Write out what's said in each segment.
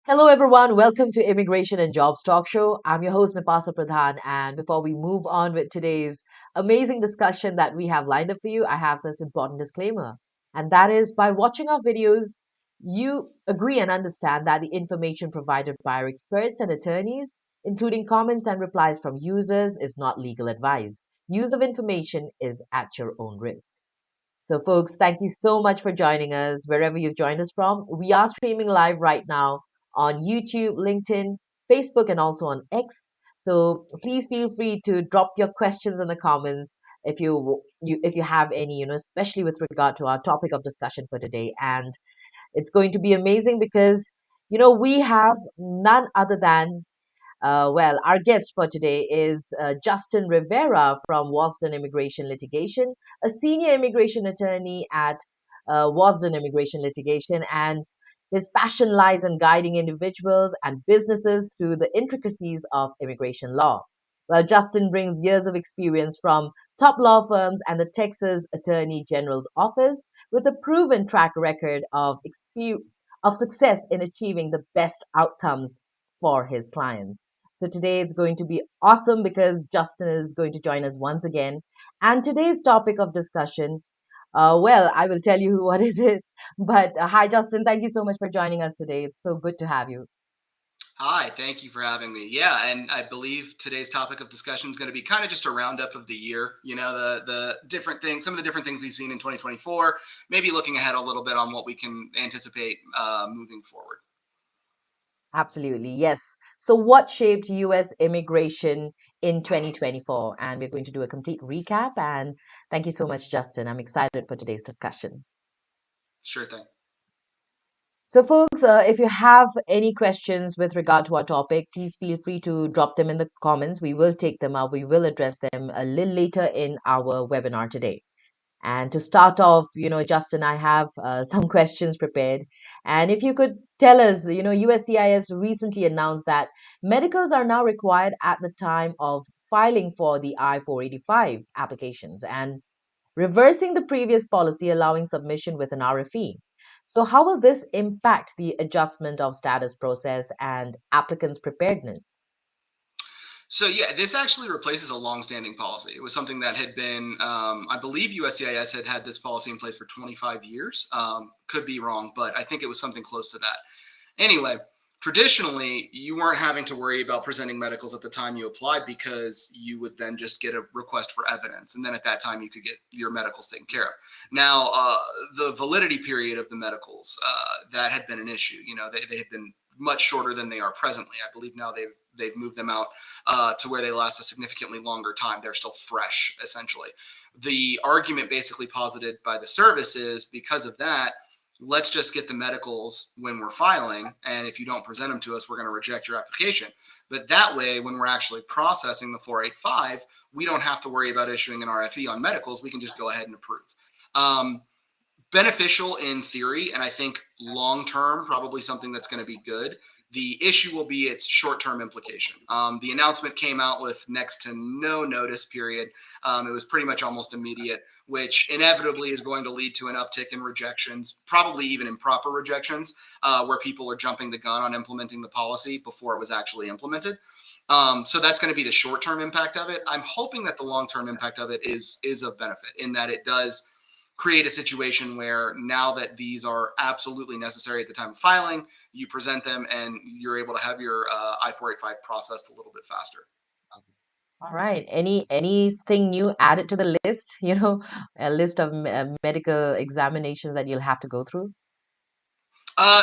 Hello, everyone. Welcome to Immigration and Jobs Talk Show. I'm your host, Nipasa Pradhan. And before we move on with today's amazing discussion that we have lined up for you, I have this important disclaimer. And that is by watching our videos, you agree and understand that the information provided by our experts and attorneys, including comments and replies from users, is not legal advice. Use of information is at your own risk. So, folks, thank you so much for joining us wherever you've joined us from. We are streaming live right now on YouTube, LinkedIn, Facebook, and also on X. So please feel free to drop your questions in the comments if you have any, especially with regard to our topic of discussion for today. And it's going to be amazing because we have none other than our guest for today is Justin Rivera from Wasden Immigration Litigation, a senior immigration attorney at Wasden Immigration Litigation, and his passion lies in guiding individuals and businesses through the intricacies of immigration law. Well, Justin brings years of experience from top law firms and the Texas Attorney General's office with a proven track record of success in achieving the best outcomes for his clients. So today it's going to be awesome because Justin is going to join us once again. And today's topic of discussion, I will tell you what is it. But hi, Justin. Thank you so much for joining us today. It's so good to have you. Hi, thank you for having me. Yeah, and I believe today's topic of discussion is going to be kind of just a roundup of the year. The different things, some of the different things we've seen in 2024. Maybe looking ahead a little bit on what we can anticipate moving forward. Absolutely. Yes. So, what shaped US immigration in 2024? And we're going to do a complete recap. And thank you so much, Justin. I'm excited for today's discussion. Sure thing. So, folks, if you have any questions with regard to our topic, please feel free to drop them in the comments. We will take them up. We will address them a little later in our webinar today. And to start off, Justin, I have some questions prepared. And if you could tell us, USCIS recently announced that medicals are now required at the time of filing for the I-485 applications and reversing the previous policy allowing submission with an RFE. So, how will this impact the adjustment of status process and applicants' preparedness? So yeah, this actually replaces a long-standing policy. It was something that had been, I believe, USCIS had had this policy in place for 25 years. Could be wrong, but I think it was something close to that. Anyway, traditionally, you weren't having to worry about presenting medicals at the time you applied because you would then just get a request for evidence. And then at that time, you could get your medicals taken care of. Now, the validity period of the medicals, that had been an issue. They had been much shorter than they are presently. I believe now they've moved them out to where they last a significantly longer time. They're still fresh, essentially. The argument basically posited by the service is because of that, let's just get the medicals when we're filing. And if you don't present them to us, we're going to reject your application. But that way, when we're actually processing the 485, we don't have to worry about issuing an RFE on medicals. We can just go ahead and approve. Beneficial in theory, and I think long term, probably something that's going to be good. The issue will be its short term implication. The announcement came out with next to no notice period. It was pretty much almost immediate, which inevitably is going to lead to an uptick in rejections, probably even improper rejections, where people are jumping the gun on implementing the policy before it was actually implemented. So that's going to be the short term impact of it. I'm hoping that the long term impact of it is of benefit in that it does create a situation where now that these are absolutely necessary at the time of filing, you present them and you're able to have your I-485 processed a little bit faster. All right. Anything new added to the list? A list of medical examinations that you'll have to go through.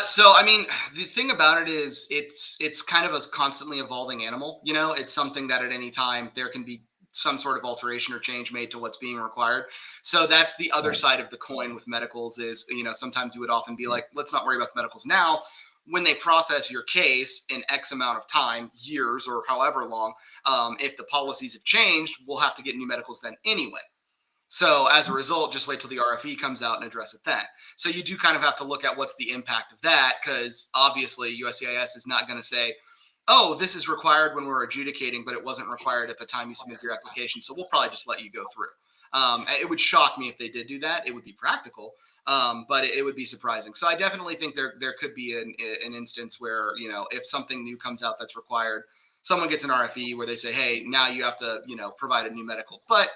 So I mean, the thing about it is it's kind of a constantly evolving animal. It's something that at any time there can be some sort of alteration or change made to what's being required. So that's the other Right. side of the coin with medicals is, sometimes you would often be like, let's not worry about the medicals now. When they process your case in X amount of time, years or however long, if the policies have changed, we'll have to get new medicals then anyway. So as a result, just wait till the RFE comes out and address it then. So you do kind of have to look at what's the impact of that, because obviously USCIS is not going to say, oh, this is required when we're adjudicating, but it wasn't required at the time you submit your application. So we'll probably just let you go through. It would shock me if they did do that. It would be practical, but it would be surprising. So I definitely think there could be an instance where, if something new comes out that's required, someone gets an RFE where they say, hey, now you have to, provide a new medical. But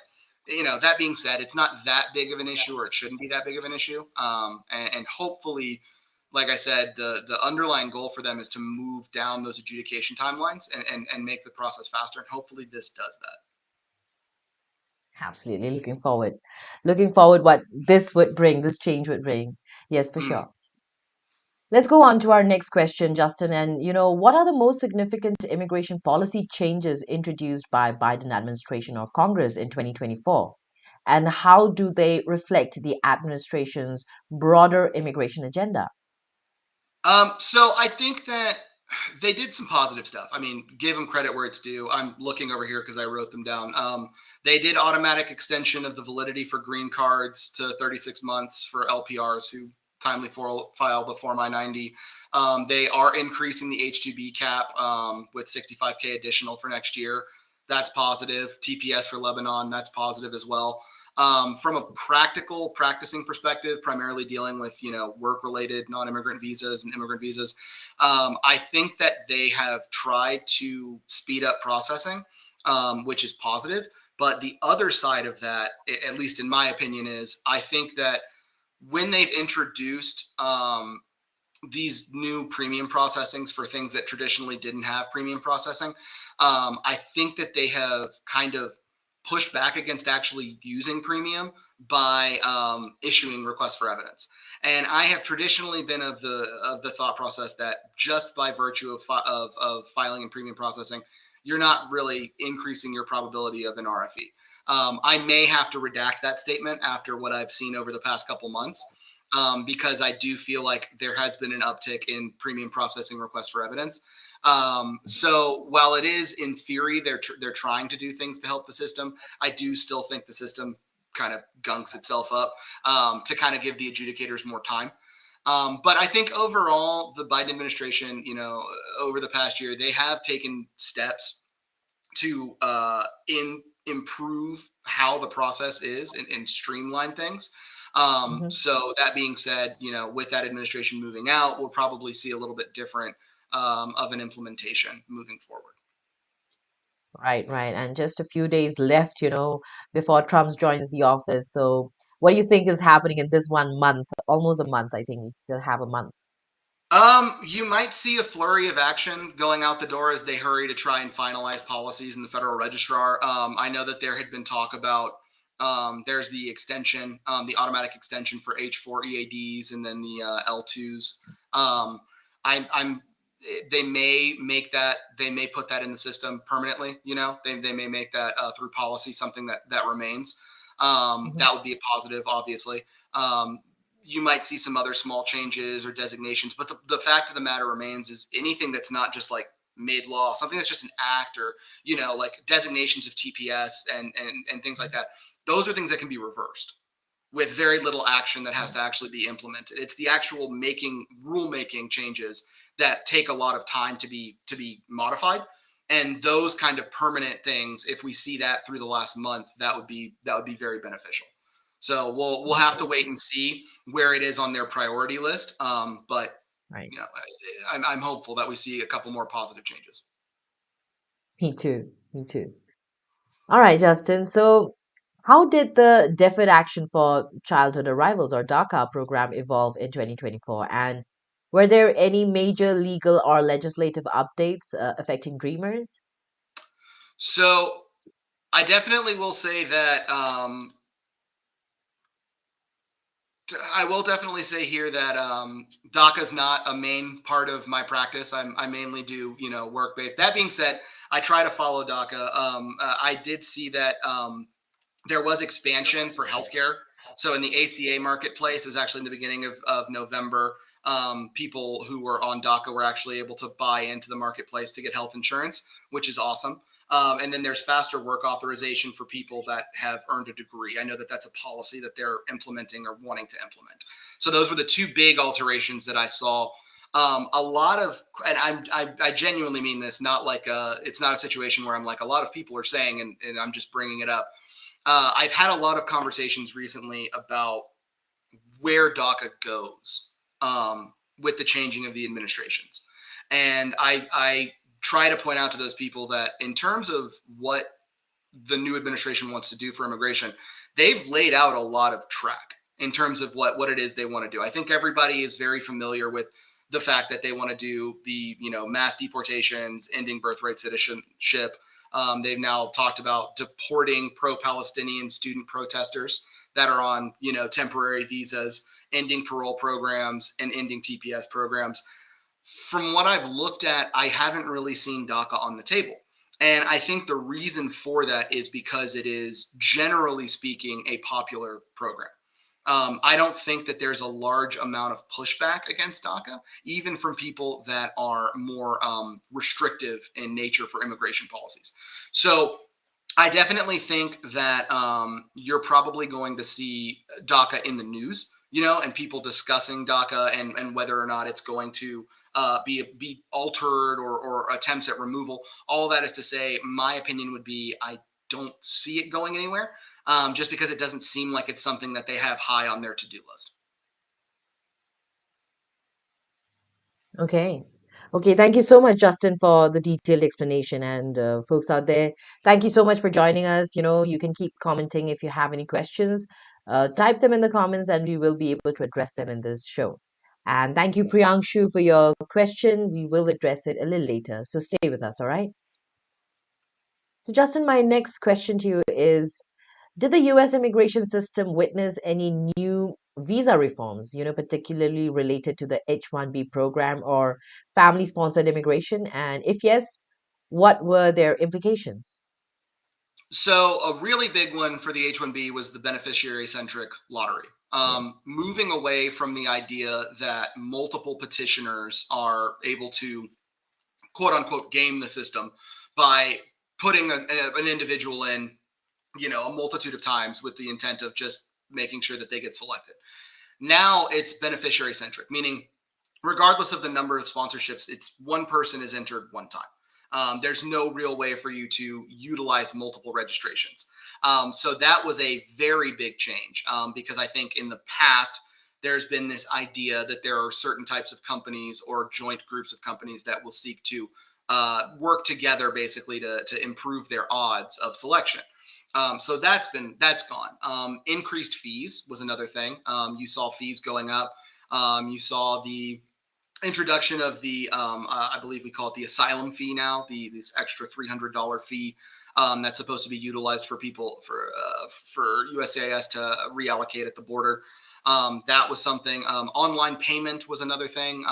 that being said, it's not that big of an issue, or it shouldn't be that big of an issue. And hopefully, like I said, the underlying goal for them is to move down those adjudication timelines and make the process faster. And hopefully this does that. Absolutely. Looking forward what this would bring, this change would bring. Yes, for Mm. sure. Let's go on to our next question, Justin. And, what are the most significant immigration policy changes introduced by Biden administration or Congress in 2024? And how do they reflect the administration's broader immigration agenda? So I think that they did some positive stuff. I mean, give them credit where it's due. I'm looking over here because I wrote them down. They did automatic extension of the validity for green cards to 36 months for LPRs who timely file the Form I-90. They are increasing the H-2B cap with 65K additional for next year. That's positive. TPS for Lebanon, that's positive as well. From a practical practicing perspective, primarily dealing with work-related non-immigrant visas and immigrant visas, I think that they have tried to speed up processing, which is positive. But the other side of that, at least in my opinion, is I think that when they've introduced these new premium processings for things that traditionally didn't have premium processing, I think that they have kind of pushed back against actually using premium by issuing requests for evidence. And I have traditionally been of the thought process that just by virtue of filing and premium processing, you're not really increasing your probability of an RFE. I may have to redact that statement after what I've seen over the past couple months, because I do feel like there has been an uptick in premium processing requests for evidence. So while it is in theory they're trying to do things to help the system, I do still think the system kind of gunks itself up to kind of give the adjudicators more time. But I think overall, the Biden administration, over the past year, they have taken steps to improve how the process is and streamline things. Mhm. So that being said, with that administration moving out, we'll probably see a little bit different of an implementation moving forward. Right, right. And just a few days left, before Trump joins the office. So, what do you think is happening in this 1 month? Almost a month, I think we still have a month. You might see a flurry of action going out the door as they hurry to try and finalize policies in the federal registrar. I know that there had been talk about there's the extension, the automatic extension for H4 EADs, and then the L2s. I'm they may make that they may put that in the system permanently. They may make that through policy something that remains. Mhm. That would be a positive, obviously. You might see some other small changes or designations, but the fact of the matter remains is anything that's not just like made law, something that's just an act, or like designations of TPS and things like that. Those are things that can be reversed with very little action that has Right. to actually be implemented. It's the actual rulemaking changes that take a lot of time to be modified. And those kind of permanent things, if we see that through the last month, that would be very beneficial. So we'll have to wait and see where it is on their priority list. But Right. I'm hopeful that we see a couple more positive changes. Me too. Me too. All right, Justin. So, how did the Deferred Action for Childhood Arrivals or DACA program evolve in 2024? And were there any major legal or legislative updates affecting Dreamers? So I definitely will say that I will definitely say here that DACA is not a main part of my practice. I mainly do work based. That being said, I try to follow DACA. I did see that there was expansion for healthcare. So in the ACA marketplace, it was actually in the beginning of November. People who were on DACA were actually able to buy into the marketplace to get health insurance, which is awesome. And then there's faster work authorization for people that have earned a degree. I know that that's a policy that they're implementing or wanting to implement. So those were the two big alterations that I saw. A lot of, and I genuinely mean this, not like it's not a situation where I'm like a lot of people are saying, and I'm just bringing it up. I've had a lot of conversations recently about where DACA goes with the changing of the administrations. And I try to point out to those people that in terms of what the new administration wants to do for immigration, they've laid out a lot of track in terms of what it is they want to do. I think everybody is very familiar with the fact that they want to do the mass deportations, ending birthright citizenship. They've now talked about deporting pro-Palestinian student protesters that are on temporary visas, ending parole programs, and ending TPS programs. From what I've looked at, I haven't really seen DACA on the table. And I think the reason for that is because it is, generally speaking, a popular program. I don't think that there's a large amount of pushback against DACA, even from people that are more restrictive in nature for immigration policies. So I definitely think that you're probably going to see DACA in the news, and people discussing DACA and whether or not it's going to be altered or attempts at removal. All that is to say, my opinion would be I don't see it going anywhere, just because it doesn't seem like it's something that they have high on their to-do list. Okay. Okay. Thank you so much, Justin, for the detailed explanation. And folks out there, thank you so much for joining us. You can keep commenting if you have any questions. Type them in the comments and we will be able to address them in this show. And thank you, Priyanshu, for your question. We will address it a little later. So stay with us, all right? So, Justin, my next question to you is, did the US immigration system witness any new visa reforms, particularly related to the H-1B program or family sponsored immigration? And if yes, what were their implications? So a really big one for the H-1B was the beneficiary centric lottery. Yes. Moving away from the idea that multiple petitioners are able to quote unquote game the system by putting an individual in, a multitude of times with the intent of just making sure that they get selected. Now it's beneficiary centric, meaning regardless of the number of sponsorships, it's one person is entered one time. There's no real way for you to utilize multiple registrations. So that was a very big change because I think in the past, there's been this idea that there are certain types of companies or joint groups of companies that will seek to work together basically to improve their odds of selection. So that's gone. Increased fees was another thing. You saw fees going up. You saw the introduction of the I believe we call it the asylum fee now, this extra $300 fee that's supposed to be utilized for people for USCIS to reallocate at the border. That was something. Online payment was another thing.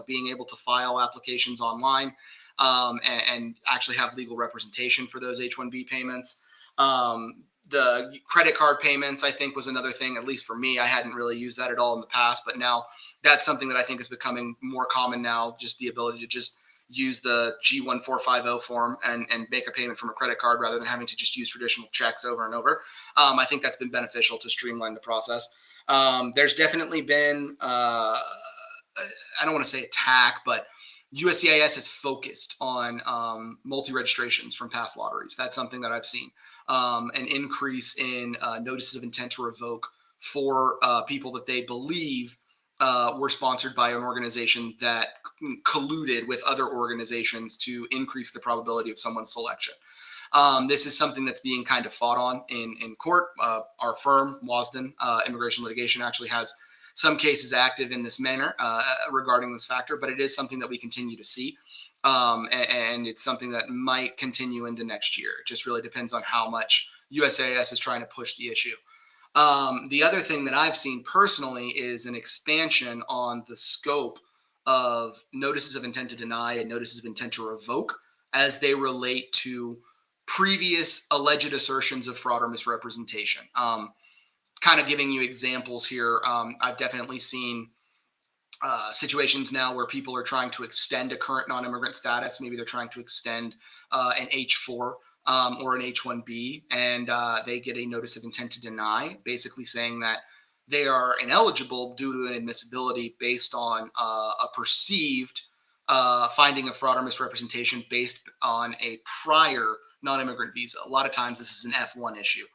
Being able to file applications online and actually have legal representation for those H-1B payments. The credit card payments, I think, was another thing. At least for me, I hadn't really used that at all in the past, but now that's something that I think is becoming more common now. Just the ability to just use the G1450 form and make a payment from a credit card rather than having to just use traditional checks over and over. I think that's been beneficial to streamline the process. There's definitely been, I don't want to say attack, but USCIS is focused on multi-registrations from past lotteries. That's something that I've seen. An increase in notices of intent to revoke for people that they believe were sponsored by an organization that colluded with other organizations to increase the probability of someone's selection. This is something that's being kind of fought on in court. Our firm, Wasden Immigration Litigation, actually has some cases active in this manner regarding this factor, but it is something that we continue to see. And it's something that might continue into next year. It just really depends on how much USAS is trying to push the issue. The other thing that I've seen personally is an expansion on the scope of notices of intent to deny and notices of intent to revoke as they relate to previous alleged assertions of fraud or misrepresentation. Kind of giving you examples here, I've definitely seen situations now where people are trying to extend a current non-immigrant status. Maybe they're trying to extend an H-4 or an H-1B, and they get a notice of intent to deny, basically saying that they are ineligible due to an admissibility based on a perceived finding of fraud or misrepresentation based on a prior non-immigrant visa. A lot of times this is an F1 issue,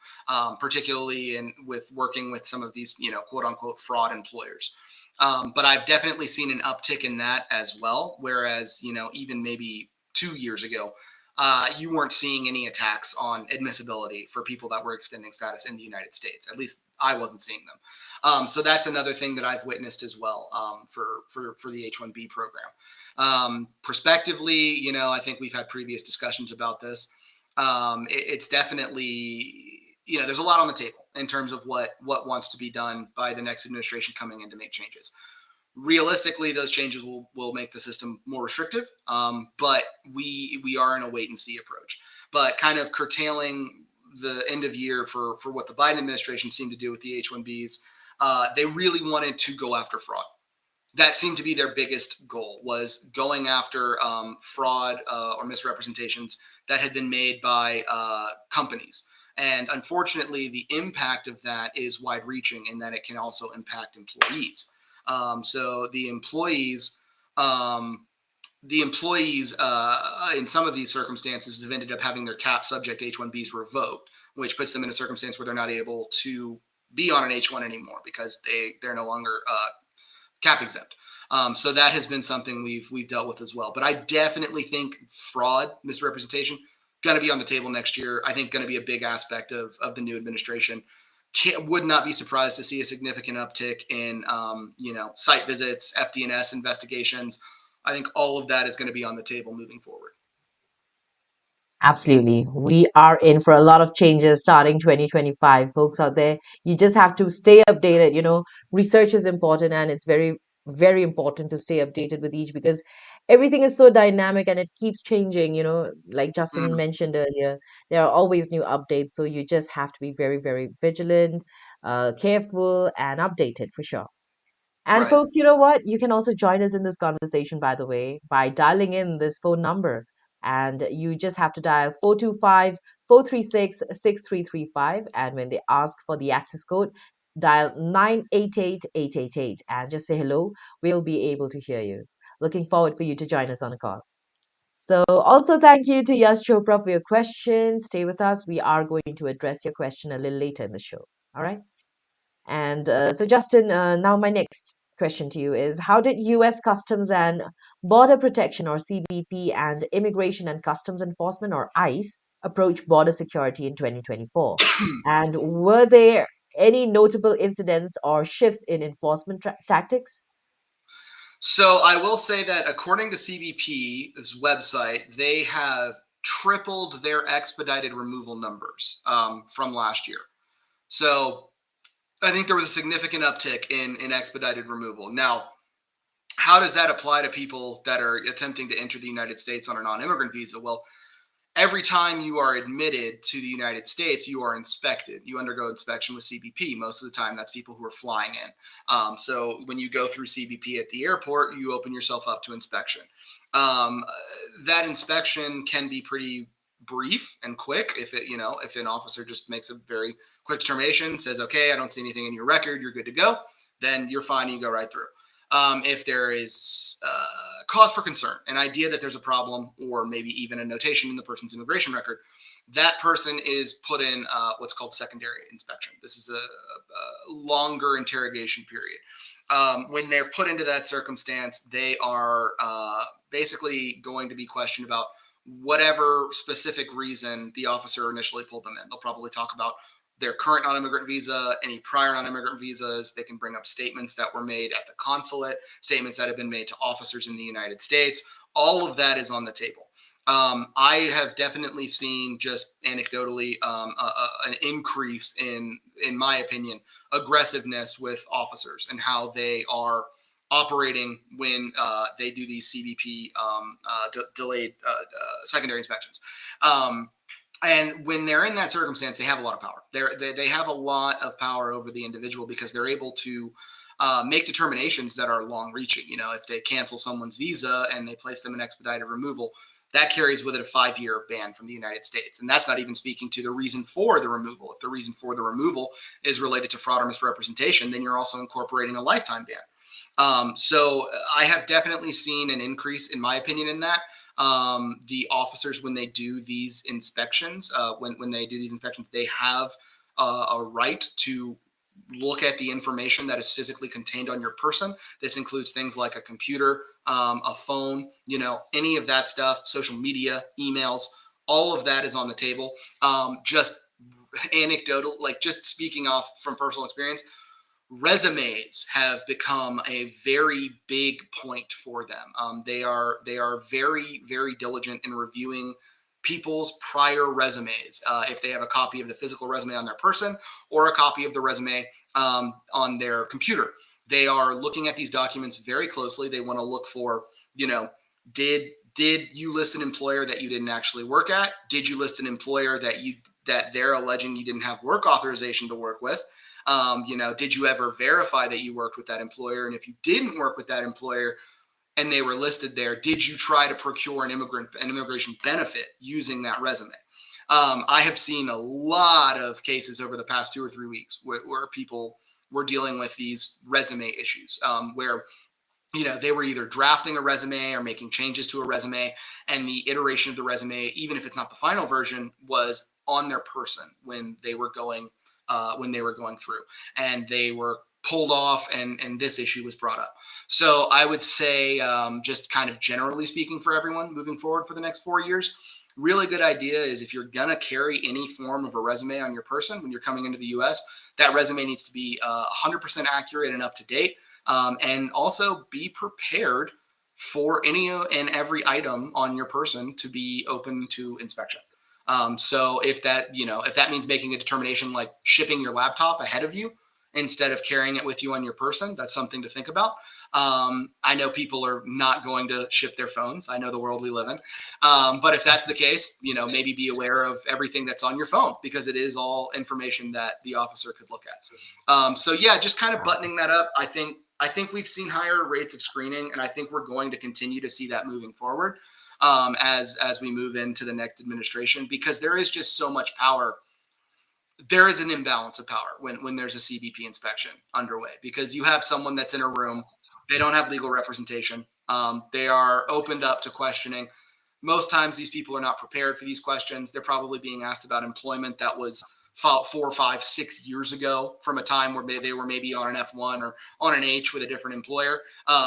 particularly with working with some of these, quote unquote fraud employers. But I've definitely seen an uptick in that as well. Whereas, even maybe 2 years ago, you weren't seeing any attacks on admissibility for people that were extending status in the United States. At least I wasn't seeing them. So that's another thing that I've witnessed as well, for the H-1B program. Prospectively, I think we've had previous discussions about this. It's definitely, there's a lot on the table in terms of what wants to be done by the next administration coming in to make changes. Realistically, those changes will make the system more restrictive, but we are in a wait and see approach. But kind of curtailing the end of year for what the Biden administration seemed to do with the H-1Bs, they really wanted to go after fraud. That seemed to be their biggest goal, was going after fraud or misrepresentations that had been made by companies. And unfortunately, the impact of that is wide reaching in that it can also impact employees. So the employees in some of these circumstances have ended up having their cap subject H-1Bs revoked, which puts them in a circumstance where they're not able to be on an H-1 anymore because they're no longer cap exempt. So that has been something we've dealt with as well. But I definitely think fraud, misrepresentation, going to be on the table next year. I think going to be a big aspect of the new administration. Would not be surprised to see a significant uptick in, site visits, FDNS investigations. I think all of that is going to be on the table moving forward. Absolutely. We are in for a lot of changes starting 2025, folks out there. You just have to stay updated. Research is important, and it's very, very important to stay updated with each, because everything is so dynamic and it keeps changing. Like Justin Mm, mentioned earlier, there are always new updates. So you just have to be very, very vigilant, careful, and updated for sure. And right. folks, you know what? You can also join us in this conversation, by the way, by dialing in this phone number. And you just have to dial 425-436-6335. And when they ask for the access code, dial 988-888 and just say hello. We'll be able to hear you. Looking forward for you to join us on a call. So also thank you to Yash Chopra for your question. Stay with us. We are going to address your question a little later in the show. All right. And so, Justin, now my next question to you is: how did U.S. Customs and Border Protection, or CBP, and Immigration and Customs Enforcement, or ICE, approach border security in 2024? And were there any notable incidents or shifts in enforcement tactics? So I will say that according to CBP's website, they have tripled their expedited removal numbers from last year. So I think there was a significant uptick in expedited removal. Now, how does that apply to people that are attempting to enter the United States on a non-immigrant visa? Well, every time you are admitted to the United States, you are inspected. You undergo inspection with CBP. Most of the time, that's people who are flying in. So when you go through CBP at the airport, you open yourself up to inspection. Um, that inspection can be pretty brief and quick if an officer just makes a very quick determination, says, okay, I don't see anything in your record, you're good to go, then you're fine, you go right through. If there is cause for concern, an idea that there's a problem, or maybe even a notation in the person's immigration record, that person is put in what's called secondary inspection. This is a longer interrogation period. When they're put into that circumstance, they are basically going to be questioned about whatever specific reason the officer initially pulled them in. They'll probably talk about their current non-immigrant visa, any prior non-immigrant visas. They can bring up statements that were made at the consulate, statements that have been made to officers in the United States. All of that is on the table. I have definitely seen, just anecdotally, an increase in my opinion, aggressiveness with officers and how they are operating when they do these CBP delayed secondary inspections. And when they're in that circumstance, they have a lot of power. They have a lot of power over the individual because they're able to make determinations that are long-reaching. If they cancel someone's visa and they place them in expedited removal, that carries with it a 5-year ban from the United States. And that's not even speaking to the reason for the removal. If the reason for the removal is related to fraud or misrepresentation, then you're also incorporating a lifetime ban. So I have definitely seen an increase, in my opinion, in that. The officers, when they do these inspections, when they do these inspections, they have a right to look at the information that is physically contained on your person. This includes things like a computer, a phone, any of that stuff, social media, emails, all of that is on the table. Just anecdotal, like just speaking off from personal experience, resumes have become a very big point for them. They are very very diligent in reviewing people's prior resumes. If they have a copy of the physical resume on their person or a copy of the resume on their computer, they are looking at these documents very closely. They want to look for, did you list an employer that you didn't actually work at? Did you list an employer that they're alleging you didn't have work authorization to work with? Did you ever verify that you worked with that employer? And if you didn't work with that employer and they were listed there, did you try to procure an immigration benefit using that resume? I have seen a lot of cases over the past 2 or 3 weeks where people were dealing with these resume issues, where they were either drafting a resume or making changes to a resume, and the iteration of the resume, even if it's not the final version, was on their person when they were going through, and they were pulled off, and this issue was brought up. So I would say, just kind of generally speaking, for everyone moving forward for the next 4 years, really good idea is, if you're gonna carry any form of a resume on your person when you're coming into the U.S., that resume needs to be 100% accurate and up to date. And also be prepared for any and every item on your person to be open to inspection. So if that means making a determination like shipping your laptop ahead of you instead of carrying it with you on your person, that's something to think about. I know people are not going to ship their phones. I know the world we live in. But if that's the case, maybe be aware of everything that's on your phone, because it is all information that the officer could look at. So yeah, just kind of buttoning that up. I think we've seen higher rates of screening, and I think we're going to continue to see that moving forward, as we move into the next administration, because there is just so much power. There is an imbalance of power when there's a CBP inspection underway, because you have someone that's in a room, they don't have legal representation, they are opened up to questioning. Most times these people are not prepared for these questions. They're probably being asked about employment that was 4, 5, 6 years ago, from a time where they were maybe on an F1 or on an H with a different employer.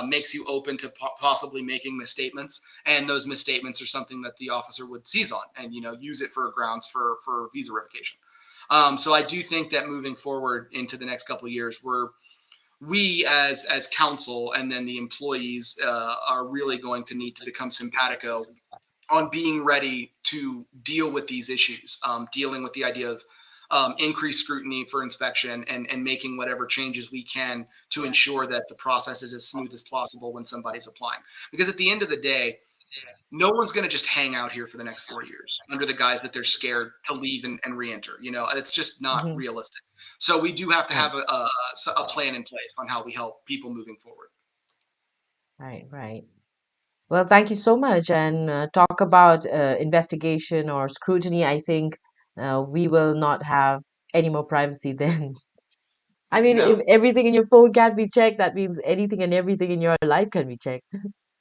Makes you open to possibly making misstatements, and those misstatements are something that the officer would seize on and use it for grounds for visa revocation. So I do think that moving forward into the next couple of years, we as counsel and then the employees are really going to need to become simpatico on being ready to deal with these issues, dealing with the idea of increased scrutiny for inspection, and making whatever changes we can to ensure that the process is as smooth as possible when somebody's applying. Because at the end of the day, no one's going to just hang out here for the next 4 years under the guise that they're scared to leave and re-enter. It's just not Hmm. realistic. So we do have to Right, have a plan in place on how we help people moving forward. right, right. Well, thank you so much. And talk about investigation or scrutiny. I think we will not have any more privacy then. I mean, No. if everything in your phone can be checked, that means anything and everything in your life can be checked.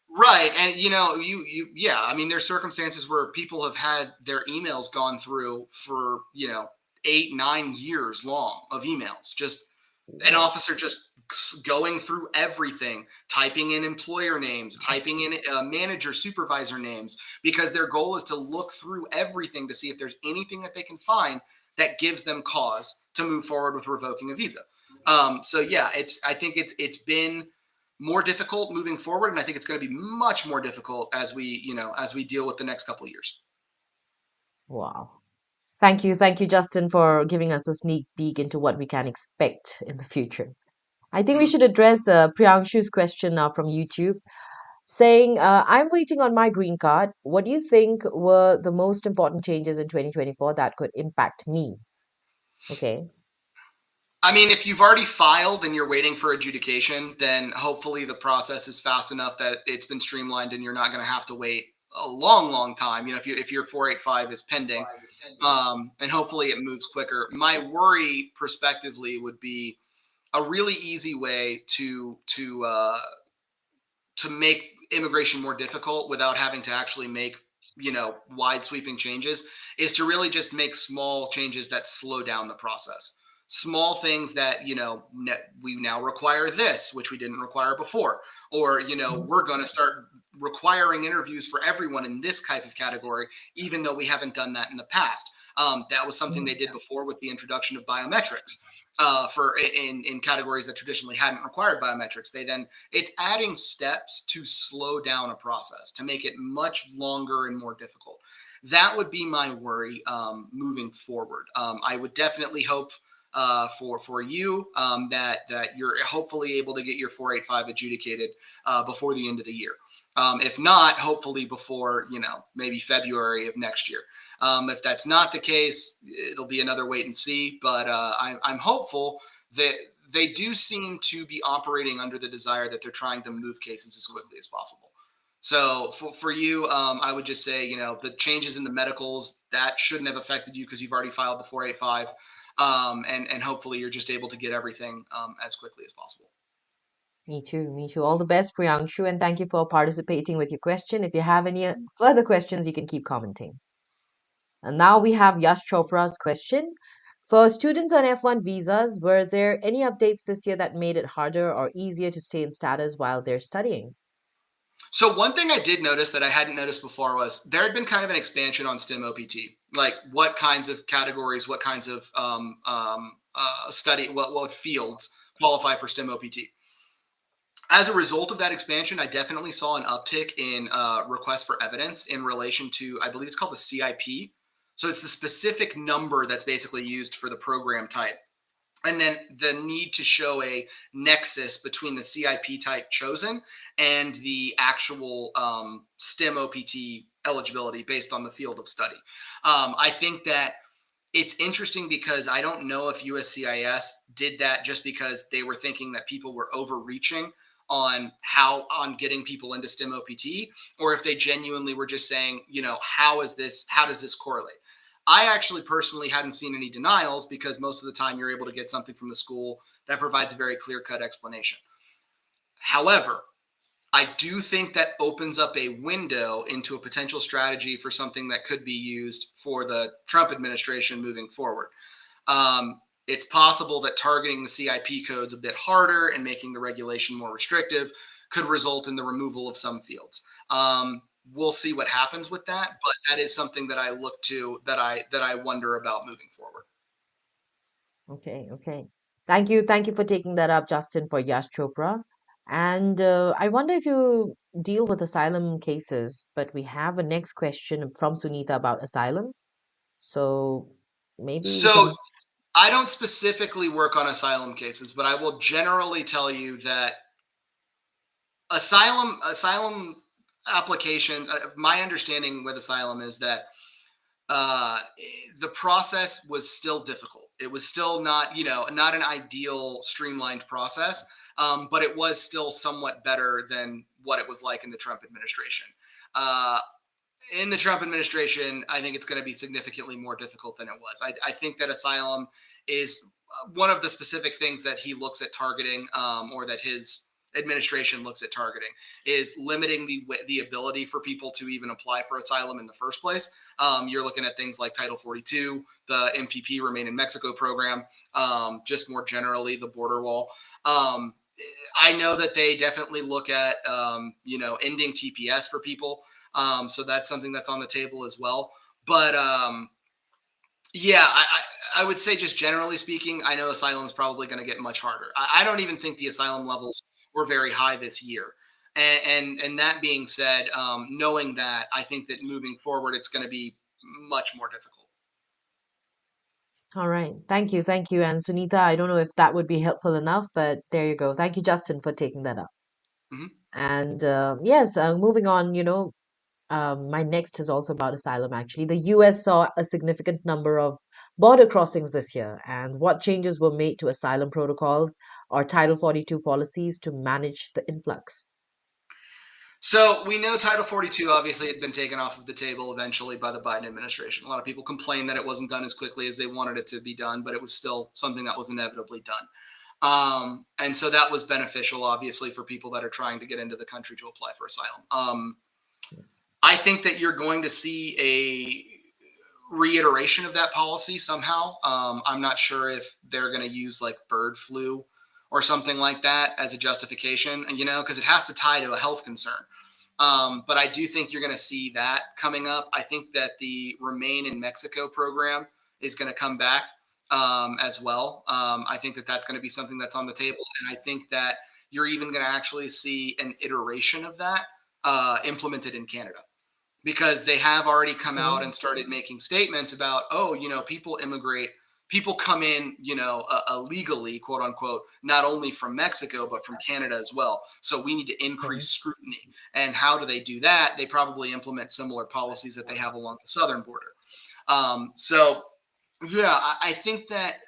Right. And yeah, I mean, there's circumstances where people have had their emails gone through for, 8, 9 years long of emails. Just an Wow. officer just going through everything, typing in employer names, typing in manager, supervisor names, because their goal is to look through everything to see if there's anything that they can find that gives them cause to move forward with revoking a visa. So yeah, I think it's been more difficult moving forward, and I think it's going to be much more difficult as we deal with the next couple of years. Wow. Thank you, Justin, for giving us a sneak peek into what we can expect in the future. I think we Mhm. should address Priyanshu's question now from YouTube, saying, I'm waiting on my green card. What do you think were the most important changes in 2024 that could impact me? Okay. I mean, if you've already filed and you're waiting for adjudication, then hopefully the process is fast enough that it's been streamlined and you're not going to have to wait a long, long time. If your 485 is pending, and hopefully it moves quicker. My worry, prospectively, would be a really easy way to make immigration more difficult without having to actually make, wide sweeping changes, is to really just make small changes that slow down the process. Small things that, we now require this, which we didn't require before. Or, Mhm. we're going to start requiring interviews for everyone in this type of category, even though we haven't done that in the past. That was something they Mhm. did before with the introduction of biometrics. For in categories that traditionally hadn't required biometrics, it's adding steps to slow down a process to make it much longer and more difficult. That would be my worry moving forward. I would definitely hope for you that you're hopefully able to get your 485 adjudicated before the end of the year. If not, hopefully before maybe February of next year. If that's not the case, it'll be another wait and see. But I'm hopeful that they do seem to be operating under the desire that they're trying to move cases as quickly as possible. So for you, I would just say, the changes in the medicals, that shouldn't have affected you because you've already filed the 485. And hopefully you're just able to get everything as quickly as possible. Me too. Me too. All the best, Priyanshu, and thank you for participating with your question. If you have any further questions, you can keep commenting. And now we have Yash Chopra's question. For students on F1 visas, were there any updates this year that made it harder or easier to stay in status while they're studying? So one thing I did notice that I hadn't noticed before was there had been kind of an expansion on STEM OPT, like what kinds of categories, what kinds of study, what fields qualify for STEM OPT. As a result of that expansion, I definitely saw an uptick in requests for evidence in relation to, I believe it's called the CIP. So it's the specific number that's basically used for the program type. And then the need to show a nexus between the CIP type chosen and the actual STEM OPT eligibility based on the field of study. I think that it's interesting because I don't know if USCIS did that just because they were thinking that people were overreaching on getting people into STEM OPT, or if they genuinely were just saying, how does this correlate? I actually personally hadn't seen any denials because most of the time you're able to get something from the school that provides a very clear cut explanation. However, I do think that opens up a window into a potential strategy for something that could be used for the Trump administration moving forward. It's possible that targeting the CIP codes a bit harder and making the regulation more restrictive could result in the removal of some fields. We'll see what happens with that, but that is something that I look to that I wonder about moving forward. Okay, okay. Thank you for taking that up, Justin, for Yash Chopra. And I wonder if you deal with asylum cases, but we have a next question from Sunita about asylum. So maybe we So can. I don't specifically work on asylum cases, but I will generally tell you that asylum applications. My understanding with asylum is that uh, the process was still difficult. It was still not an ideal streamlined process, but it was still somewhat better than what it was like in the Trump administration. Uh, in the Trump administration, I think it's going to be significantly more difficult than it was. I think that asylum is one of the specific things that he looks at targeting, or that his administration looks at targeting, is limiting the ability for people to even apply for asylum in the first place. You're looking at things like Title 42, the MPP Remain in Mexico program, just more generally the border wall. I know that they definitely look at ending TPS for people. So that's something that's on the table as well. But yeah, I would say just generally speaking, I know asylum is probably going to get much harder. I don't even think the asylum levels were very high this year. And that being said, knowing that, I think that moving forward, it's going to be much more difficult. All right. Thank you. Thank you. And Sunita, I don't know if that would be helpful enough, but there you go. Thank you, Justin, for taking that up. Mhm. And yes, moving on, my next is also about asylum, actually. The US saw a significant number of border crossings this year. And what changes were made to asylum protocols or Title 42 policies to manage the influx? So we know Title 42 obviously had been taken off of the table eventually by the Biden administration. A lot of people complained that it wasn't done as quickly as they wanted it to be done, but it was still something that was inevitably done. And so that was beneficial, obviously, for people that are trying to get into the country to apply for asylum. Yes. I think that you're going to see a reiteration of that policy somehow. I'm not sure if they're going to use like bird flu or something like that as a justification, because it has to tie to a health concern. But I do think you're going to see that coming up. I think that the Remain in Mexico program is going to come back as well. I think that that's going to be something that's on the table. And I think that you're even going to actually see an iteration of that implemented in Canada because they have already come out Okay. and started making statements about, oh, people immigrate, people come in, illegally, quote unquote, not only from Mexico, but from Canada as well. So we need to Okay. increase scrutiny. And how do they do that? They probably implement similar policies that they have along the southern border. So, yeah, I think that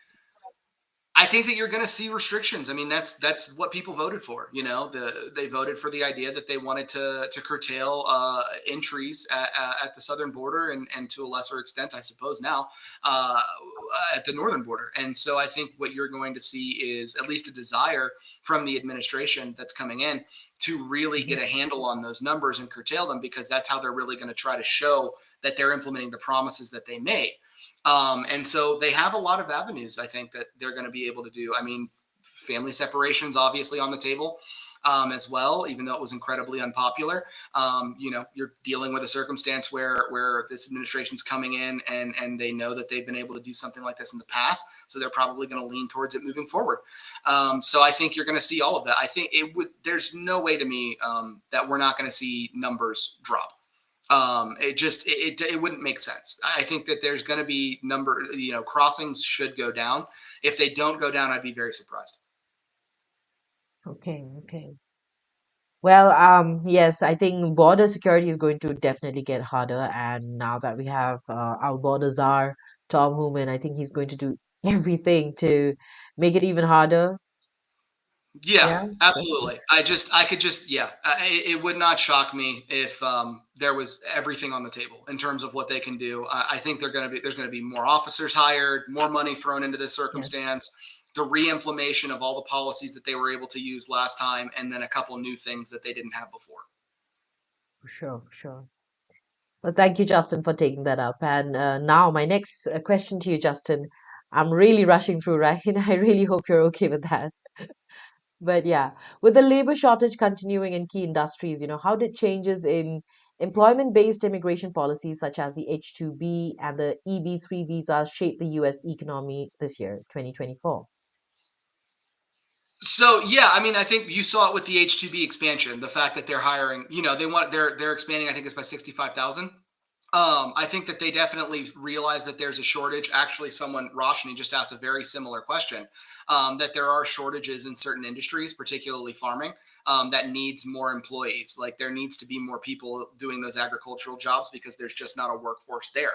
you're going to see restrictions. I mean, that's what people voted for. They voted for the idea that they wanted to curtail entries at the southern border and to a lesser extent, I suppose now, at the northern border. And so I think what you're going to see is at least a desire from the administration that's coming in to really Mhm. get a handle on those numbers and curtail them because that's how they're really going to try to show that they're implementing the promises that they made. And so they have a lot of avenues, I think, that they're going to be able to do. I mean, family separations obviously on the table as well, even though it was incredibly unpopular. You're dealing with a circumstance where this administration's coming in and they know that they've been able to do something like this in the past, so they're probably going to lean towards it moving forward. So I think you're going to see all of that. I think it would. There's no way to me that we're not going to see numbers drop. It wouldn't make sense. I think that there's going to be crossings should go down. If they don't go down, I'd be very surprised. Okay. Okay. Well, yes, I think border security is going to definitely get harder. And now that we have our border czar, Tom Hooman, I think he's going to do everything to make it even harder. Yeah, Yeah. absolutely. I could just, yeah, it would not shock me if there was everything on the table in terms of what they can do. I think there's going to be more officers hired, more money thrown into this Yes. circumstance, the re-implementation of all the policies that they were able to use last time, and then a couple new things that they didn't have before. For sure. For sure. Well, thank you, Justin, for taking that up. And now, my next question to you, Justin. I'm really rushing through, right? I really hope you're okay with that. But yeah, with the labor shortage continuing in key industries, how did changes in employment-based immigration policies such as the H-2B and the EB-3 visas shape the US economy this year, 2024? So yeah, I mean, I think you saw it with the H2B expansion. The fact that they're hiring, they're expanding. I think it's by 65,000. I think that they definitely realize that there's a shortage. Actually, Roshni just asked a very similar question, that there are shortages in certain industries, particularly farming, that needs more employees. Like there needs to be more people doing those agricultural jobs because there's just not a workforce there.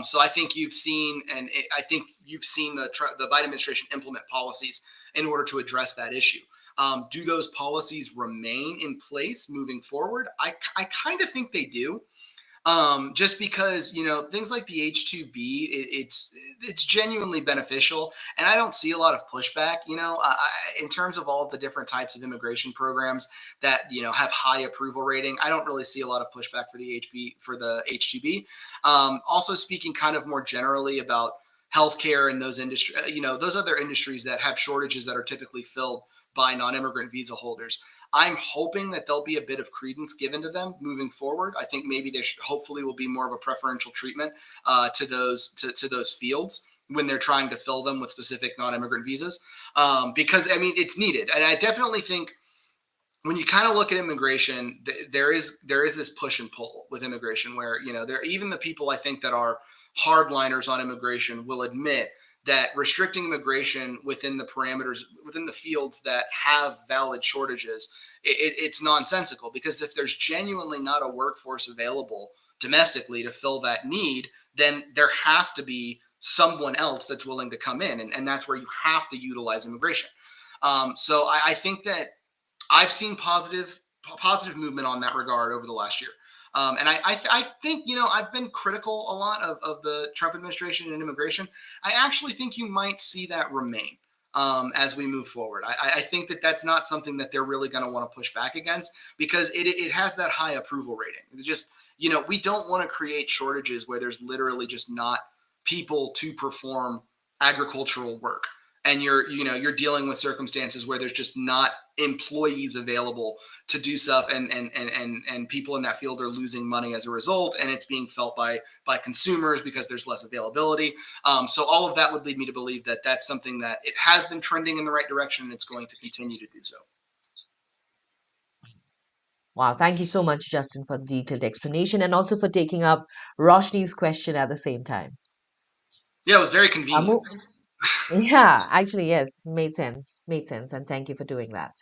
So I think you've seen, I think you've seen the Biden administration implement policies in order to address that issue. Do those policies remain in place moving forward? I kind of think they do, just because things like the H2B, it's genuinely beneficial, and I don't see a lot of pushback. In terms of all of the different types of immigration programs that have high approval rating, I don't really see a lot of pushback for the H2B. Also, speaking kind of more generally about healthcare and those industry, those other industries that have shortages that are typically filled by non-immigrant visa holders. I'm hoping that there'll be a bit of credence given to them moving forward. I think maybe there hopefully will be more of a preferential treatment to those fields when they're trying to fill them with specific non-immigrant visas, because I mean it's needed, and I definitely think when you kind of look at immigration, there is this push and pull with immigration where there even the people I think that are hardliners on immigration will admit that restricting immigration within the parameters within the fields that have valid shortages, it's nonsensical because if there's genuinely not a workforce available domestically to fill that need, then there has to be someone else that's willing to come in, and that's where you have to utilize immigration. So I think that I've seen positive movement on that regard over the last year. And I think, I've been critical a lot of the Trump administration and immigration. I actually think you might see that remain. as we move forward. I think that that's not something that they're really going to want to push back against because it has that high approval rating. It just, we don't want to create shortages where there's literally just not people to perform agricultural work. And you're dealing with circumstances where there's just not employees available to do stuff, and people in that field are losing money as a result, and it's being felt by consumers because there's less availability. So all of that would lead me to believe that that's something that it has been trending in the right direction, and it's going to continue to do so. Wow, thank you so much, Justin, for the detailed explanation and also for taking up Roshni's question at the same time. Yeah, it was very convenient. Mo- yeah, actually, yes, made sense, and thank you for doing that.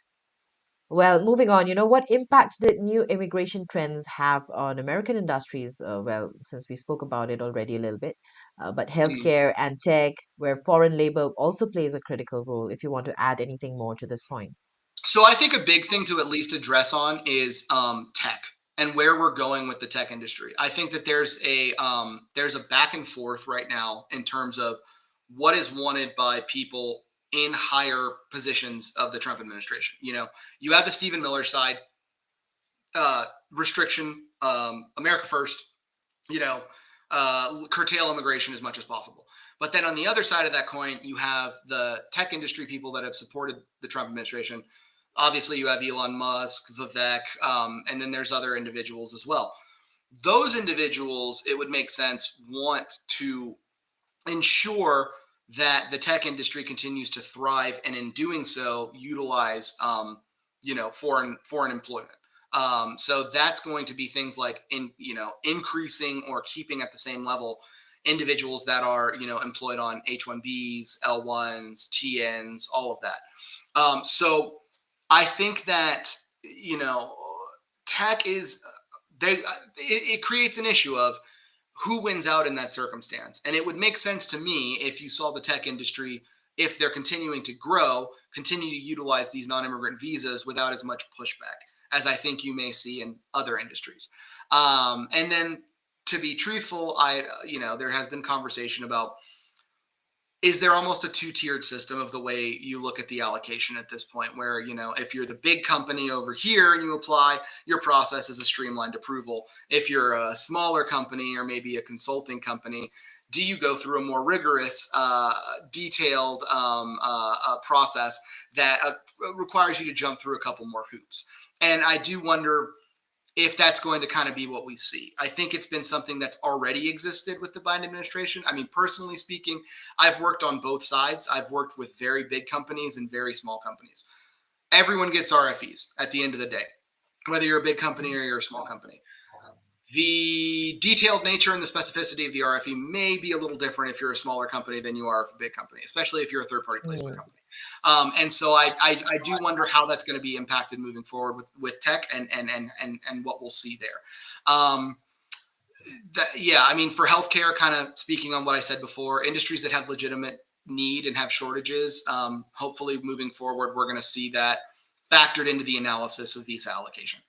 Well, moving on, what impact did new immigration trends have on American industries? Well, since we spoke about it already a little bit, but Mm. healthcare and tech, where foreign labor also plays a critical role, if you want to add anything more to this point. So I think a big thing to at least address on is tech and where we're going with the tech industry. I think that there's a back and forth right now in terms of what is wanted by people in higher positions of the Trump administration. You have the Stephen Miller side, restriction, America first, you know, curtail immigration as much as possible. But then on the other side of that coin, you have the tech industry people that have supported the Trump administration. Obviously, you have Elon Musk, Vivek, and then there's other individuals as well. Those individuals, it would make sense, want to ensure that the tech industry continues to thrive, and in doing so, utilize foreign employment. So that's going to be things like increasing or keeping at the same level individuals that are employed on H-1Bs, L-1s, TNs, all of that. So I think that tech is it creates an issue of who wins out in that circumstance. And it would make sense to me if you saw the tech industry, if they're continuing to grow, continue to utilize these non-immigrant visas without as much pushback as I think you may see in other industries. And then to be truthful, there has been conversation about, is there almost a two-tiered system of the way you look at the allocation at this point, where if you're the big company over here and you apply, your process is a streamlined approval. If you're a smaller company or maybe a consulting company, do you go through a more rigorous, detailed process that requires you to jump through a couple more hoops? And I do wonder if that's going to kind of be what we see. I think it's been something that's already existed with the Biden administration. I mean, personally speaking, I've worked on both sides. I've worked with very big companies and very small companies. Everyone gets RFEs at the end of the day, whether you're a big company or you're a small company. The detailed nature and the specificity of the RFE may be a little different if you're a smaller company than you are a big company, especially if you're a third-party placement Mm. company. And so I do wonder how that's going to be impacted moving forward with tech and what we'll see there. Yeah, I mean, for healthcare, kind of speaking on what I said before, industries that have legitimate need and have shortages, hopefully moving forward, we're going to see that factored into the analysis of visa allocation.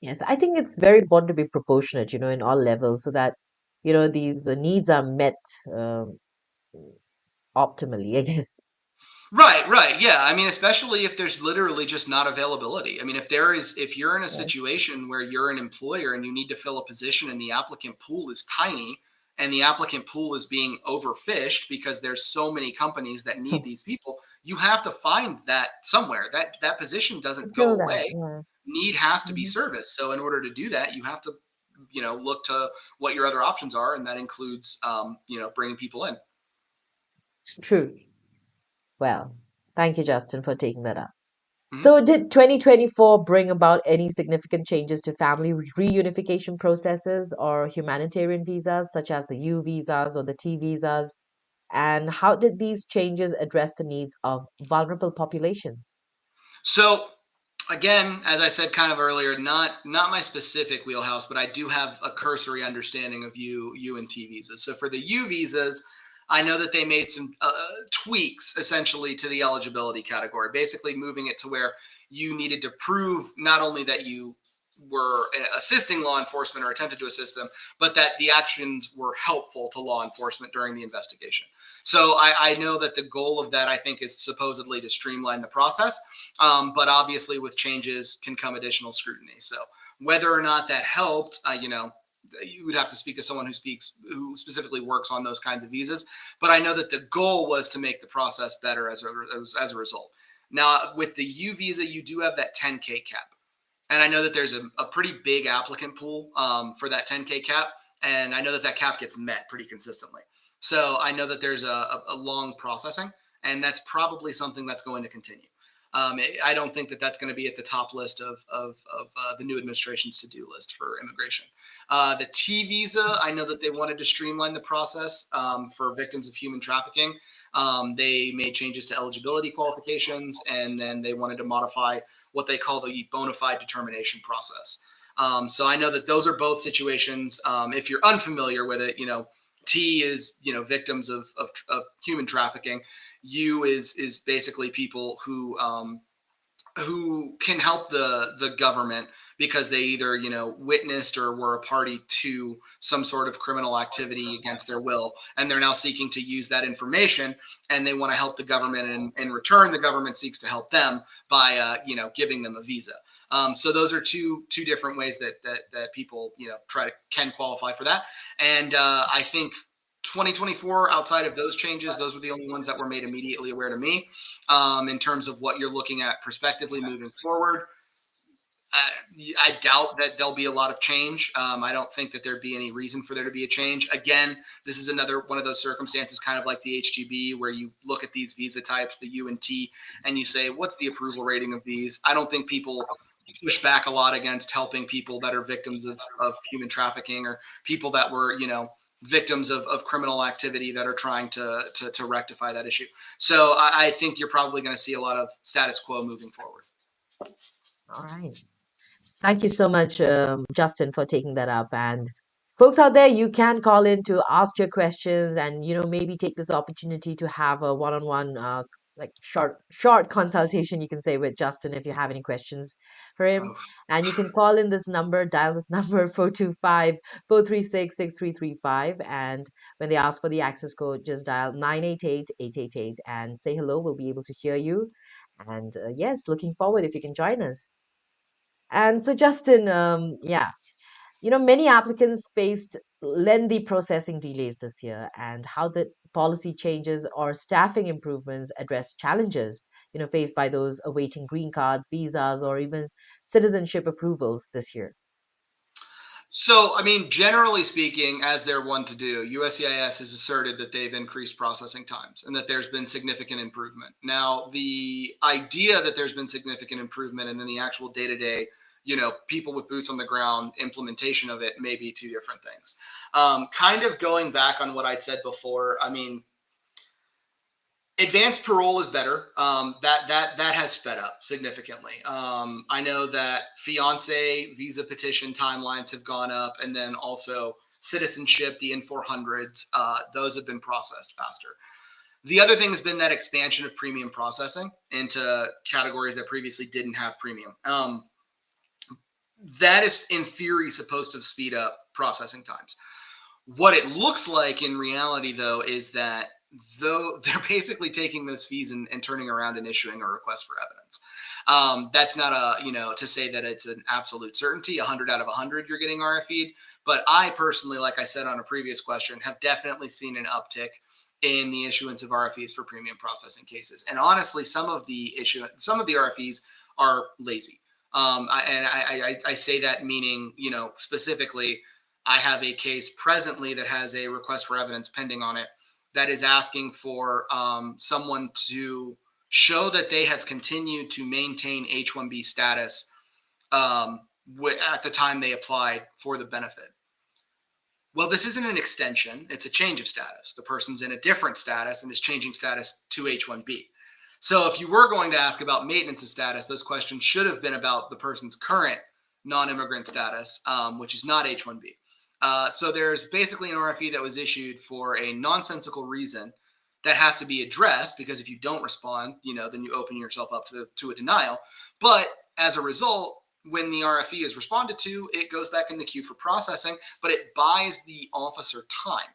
Yes, I think it's very important to be proportionate, in all levels so that, these needs are met um, optimally, I guess. Right, right. Yeah. I mean, especially if there's literally just not availability. I mean, if you're in a Yeah. situation where you're an employer and you need to fill a position and the applicant pool is tiny and the applicant pool is being overfished because there's so many companies that need these people, you have to find that somewhere. That position To doesn't fill go that, away. yeah. Need has to be Mhm. serviced. So in order to do that, you have to, look to what your other options are, and that includes, bringing people in. It's true. Well, thank you, Justin, for taking that up. Mhm. So, did 2024 bring about any significant changes to family reunification processes or humanitarian visas, such as the U visas or the T visas? And how did these changes address the needs of vulnerable populations? So again, as I said kind of earlier, not my specific wheelhouse, but I do have a cursory understanding of U and T visas. So for the U visas, I know that they made some tweaks essentially to the eligibility category, basically moving it to where you needed to prove not only that you were assisting law enforcement or attempted to assist them, but that the actions were helpful to law enforcement during the investigation. So I know that the goal of that, I think, is supposedly to streamline the process. But obviously, with changes can come additional scrutiny. So whether or not that helped, you would have to speak to someone who specifically works on those kinds of visas. But I know that the goal was to make the process better as a result. Now, with the U visa, you do have that 10K cap. And I know that there's a pretty big applicant pool for that 10K cap. And I know that cap gets met pretty consistently. So I know that there's a long processing, and that's probably something that's going to continue. I don't think that that's going to be at the top list of the new administration's to-do list for immigration. The T visa, I know that they wanted to streamline the process for victims of human trafficking. They made changes to eligibility qualifications, and then they wanted to modify what they call the bona fide determination process. So I know that those are both situations. If you're unfamiliar with it, T is victims of human trafficking. U is basically people who can help the government because they either witnessed or were a party to some sort of criminal activity against their will, and they're now seeking to use that information, and they want to help the government, and in return the government seeks to help them by giving them a visa. So those are two different ways that people can qualify for that. And I think 2024, outside of those changes, those were the only ones that were made immediately aware to me. In terms of what you're looking at prospectively moving forward, I doubt that there'll be a lot of change. I don't think that there'd be any reason for there to be a change. Again, this is another one of those circumstances, kind of like the H-2B, where you look at these visa types, the U and T, and you say, what's the approval rating of these? I don't think people push back a lot against helping people that are victims of human trafficking, or people that were, victims of criminal activity that are trying to rectify that issue. So I think you're probably going to see a lot of status quo moving forward. All right. Thank you so much, Justin, for taking that up. And folks out there, you can call in to ask your questions, and maybe take this opportunity to have a one-on-one, like short consultation, you can say, with Justin if you have any questions for him. And you can call in this number, dial this number 425-436-6335, and when they ask for the access code, just dial 988-888 and say hello. We'll be able to hear you. And yes, looking forward if you can join us. And so, Justin, yeah, many applicants faced lengthy processing delays this year, and how the policy changes or staffing improvements address challenges, faced by those awaiting green cards, visas, or even citizenship approvals this year. So, I mean, generally speaking, as they're one to do, USCIS has asserted that they've increased processing times and that there's been significant improvement. Now, the idea that there's been significant improvement and then the actual day-to-day, people with boots on the ground implementation of it may be two different things. Kind of going back on what I'd said before, I mean, advanced parole is better. That has sped up significantly. I know that fiance visa petition timelines have gone up, and then also citizenship, the N400s, those have been processed faster. The other thing has been that expansion of premium processing into categories that previously didn't have premium. That is, in theory, supposed to speed up processing times. What it looks like in reality, though, is that though they're basically taking those fees and turning around and issuing a request for evidence. That's not to say that it's an absolute certainty, 100 out of 100 you're getting RFE'd. But I personally, like I said on a previous question, have definitely seen an uptick in the issuance of RFEs for premium processing cases. And honestly, some of the RFEs are lazy. I say that meaning, specifically, I have a case presently that has a request for evidence pending on it that is asking for someone to show that they have continued to maintain H-1B status at the time they applied for the benefit. Well, this isn't an extension. It's a change of status. The person's in a different status and is changing status to H-1B. So if you were going to ask about maintenance of status, those questions should have been about the person's current non-immigrant status, which is not H-1B. So there's basically an RFE that was issued for a nonsensical reason that has to be addressed, because if you don't respond, then you open yourself up to a denial. But as a result, when the RFE is responded to, it goes back in the queue for processing, but it buys the officer time.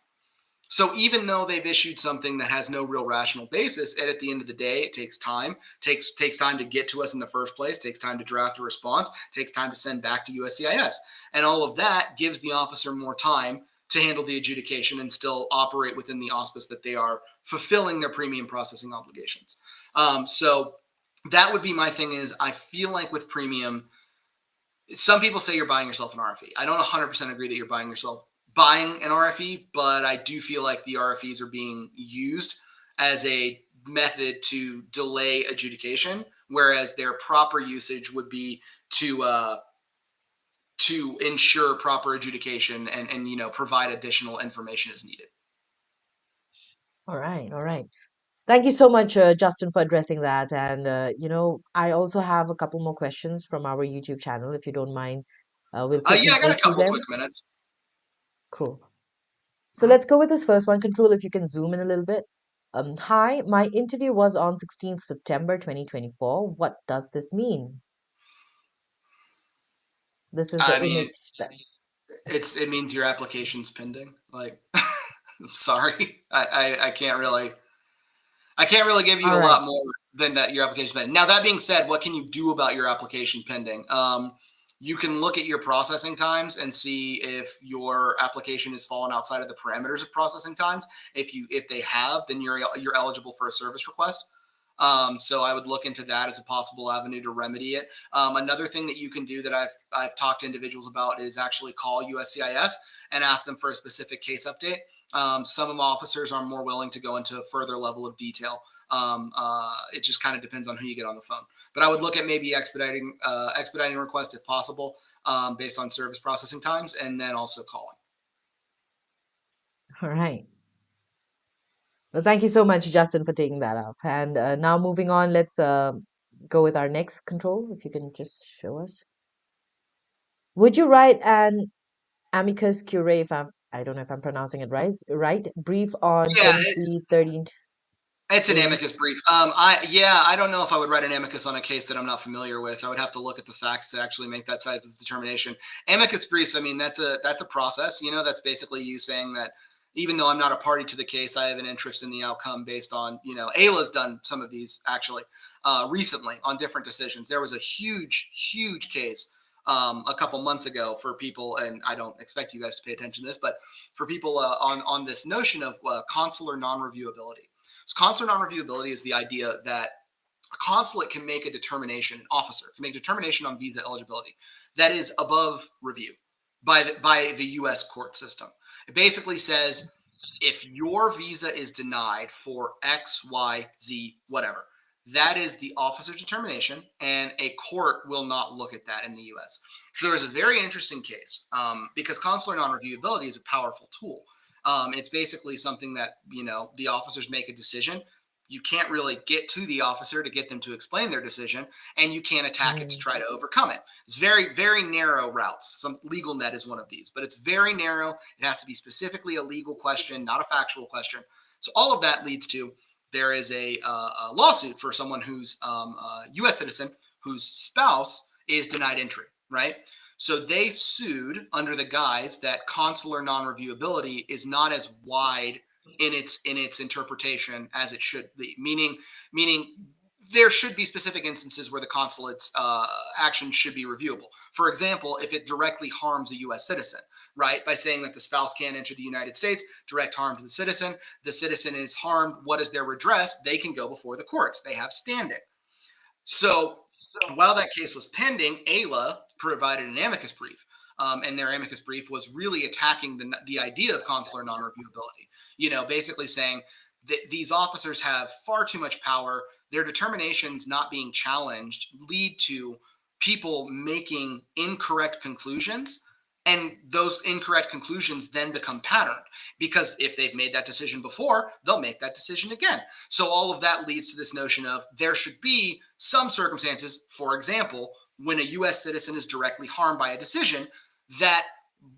So even though they've issued something that has no real rational basis, and at the end of the day, it takes time, takes time to get to us in the first place, takes time to draft a response, takes time to send back to USCIS. And all of that gives the officer more time to handle the adjudication and still operate within the auspice that they are fulfilling their premium processing obligations. So that would be my thing is I feel like with premium, some people say you're buying yourself an RFE. I don't 100% agree that you're buying an RFE, but I do feel like the RFEs are being used as a method to delay adjudication, whereas their proper usage would be to ensure proper adjudication and provide additional information as needed. All right, all right. Thank you so much, Justin, for addressing that. And, I also have a couple more questions from our YouTube channel. If you don't mind, we'll quickly Yeah, I got go a through couple them. quick minutes. Cool. So Mhm. let's go with this first one. Control, if you can zoom in a little bit. Hi, my interview was on 16th September 2024. What does this mean? This is I the mean, image that. it means your application's pending. Like, I'm sorry, I can't really give you All a right. lot more than that your application pending. Now that being said, what can you do about your application pending? You can look at your processing times and see if your application has fallen outside of the parameters of processing times. If they have, then you're eligible for a service request. So I would look into that as a possible avenue to remedy it. Another thing that you can do that I've talked to individuals about is actually call USCIS and ask them for a specific case update. Some officers are more willing to go into a further level of detail. It just kind of depends on who you get on the phone. But I would look at maybe expediting request if possible, based on service processing times, and then also calling. All right. Well, thank you so much, Justin, for taking that up. And now moving on, let's go with our next control. If you can just show us. Would you write an amicus curiae, if I don't know if I'm pronouncing it right, brief on Yeah, 2313? it's an Yeah. amicus brief. I don't know if I would write an amicus on a case that I'm not familiar with. I would have to look at the facts to actually make that type of determination. Amicus briefs, I mean, that's a process. That's basically you saying that even though I'm not a party to the case, I have an interest in the outcome based on, Ayla's done some of these actually recently on different decisions. There was a huge, huge case a couple months ago for people, and I don't expect you guys to pay attention to this, but for people on this notion of consular non-reviewability. So consular non-reviewability is the idea that a consulate can make a determination, an officer can make a determination on visa eligibility that is above review by the U.S. court system. It basically says if your visa is denied for X, Y, Z, whatever, that is the officer's determination, and a court will not look at that in the U.S. So there's a very interesting case because consular non-reviewability is a powerful tool. It's basically something that the officers make a decision. You can't really get to the officer to get them to explain their decision, and you can't attack it to Mm. try to overcome it. It's very, very narrow routes. Some legal net is one of these, but it's very narrow. It has to be specifically a legal question, not a factual question. So all of that leads to there is a lawsuit for someone who's a U.S. citizen whose spouse is denied entry, right? So they sued under the guise that consular non-reviewability is not as wide in its interpretation as it should be. Meaning there should be specific instances where the consulate's action should be reviewable. For example, if it directly harms a U.S. citizen, right? By saying that the spouse can't enter the United States, direct harm to the citizen is harmed. What is their redress? They can go before the courts. They have standing. So while that case was pending, Ayla provided an amicus brief. And their amicus brief was really attacking the idea of consular non-reviewability. Basically saying that these officers have far too much power. Their determinations not being challenged lead to people making incorrect conclusions. And those incorrect conclusions then become patterned because if they've made that decision before, they'll make that decision again. So all of that leads to this notion of there should be some circumstances, for example, when a US citizen is directly harmed by a decision that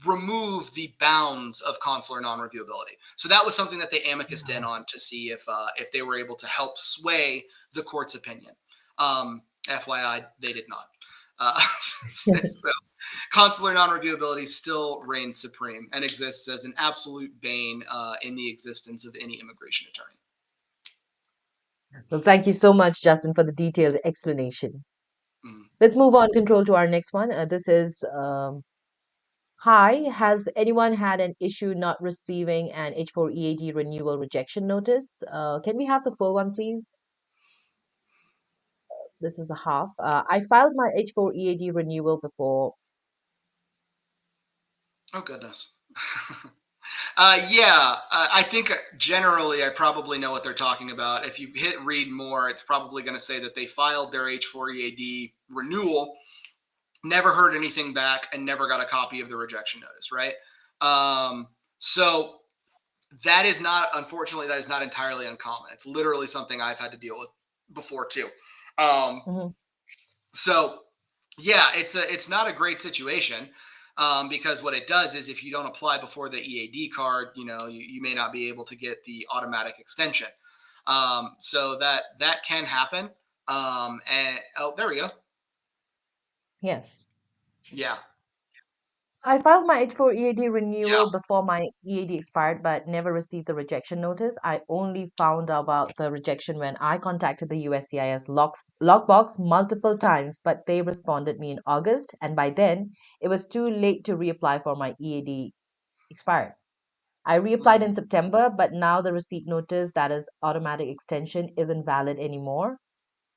remove the bounds of consular non-reviewability. So that was something that they amicused in on to see if they were able to help sway the court's opinion. FYI, they did not. Uh, so consular non-reviewability still reigns supreme and exists as an absolute bane in the existence of any immigration attorney. Well, thank you so much, Justin, for the detailed explanation. Mm. Let's move on, control, to our next one. This is Hi, has anyone had an issue not receiving an H4 EAD renewal rejection notice? Can we have the full one, please? This is the half. I filed my H4 EAD renewal before. Oh, goodness. Yeah, I think generally I probably know what they're talking about. If you hit read more, it's probably going to say that they filed their H4 EAD renewal, never heard anything back, and never got a copy of the rejection notice, right? So that is not, unfortunately, that is not entirely uncommon. It's literally something I've had to deal with before too. Um, Mhm. so yeah, it's not a great situation. Because what it does is if you don't apply before the EAD card, you may not be able to get the automatic extension. So that can happen. And oh, there we go. Yes. Yeah, So I filed my H4 EAD yeah, renewal before my EAD expired, but never received the rejection notice. I only found out about the rejection when I contacted the USCIS lockbox multiple times, but they responded me in August, and by then it was too late to reapply for my EAD expired. I reapplied mhm, in September, but now the receipt notice that is automatic extension isn't valid anymore